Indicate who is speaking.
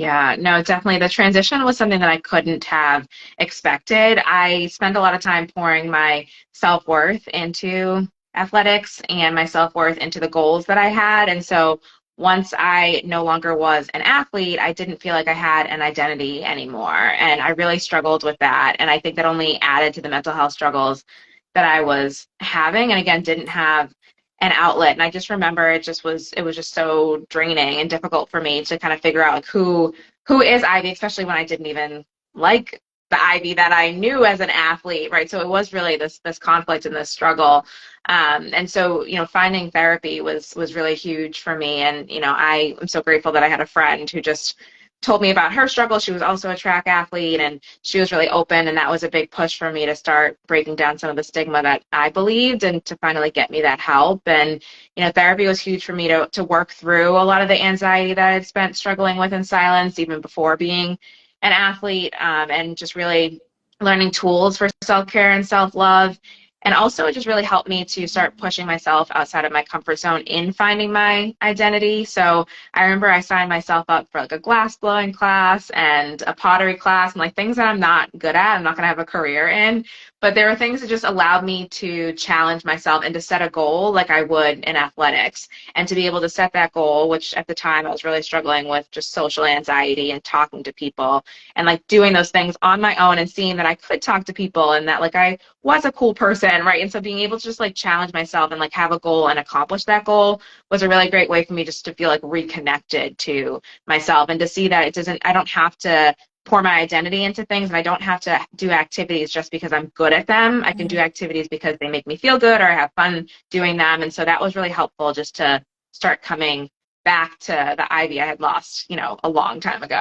Speaker 1: Yeah, no, definitely. The transition was something that I couldn't have expected. I spent a lot of time pouring my self-worth into athletics and my self-worth into the goals that I had. And so once I no longer was an athlete, I didn't feel like I had an identity anymore. And I really struggled with that. And I think that only added to the mental health struggles that I was having. And again, didn't have an outlet. And I just remember it was just so draining and difficult for me to kind of figure out like who is Ivy, especially when I didn't even like the Ivy that I knew as an athlete, right? So it was really this conflict and this struggle. And so, finding therapy was really huge for me. And, I am so grateful that I had a friend who just told me about her struggle. She was also a track athlete and she was really open. And that was a big push for me to start breaking down some of the stigma that I believed and to finally get me that help. And, therapy was huge for me to work through a lot of the anxiety that I'd spent struggling with in silence, even before being an athlete, and just really learning tools for self-care and self-love. And also, it just really helped me to start pushing myself outside of my comfort zone in finding my identity. So I remember I signed myself up for like a glass blowing class and a pottery class and like things that I'm not good at, I'm not going to have a career in. But there are things that just allowed me to challenge myself and to set a goal like I would in athletics. And to be able to set that goal, which at the time I was really struggling with just social anxiety and talking to people and like doing those things on my own and seeing that I could talk to people and that like I was a cool person, right? And so being able to just like challenge myself and like have a goal and accomplish that goal was a really great way for me just to feel like reconnected to myself and to see that I don't have to pour my identity into things and I don't have to do activities just because I'm good at them. I can do activities because they make me feel good or I have fun doing them. And so that was really helpful just to start coming back to the Ivy I had lost, a long time ago.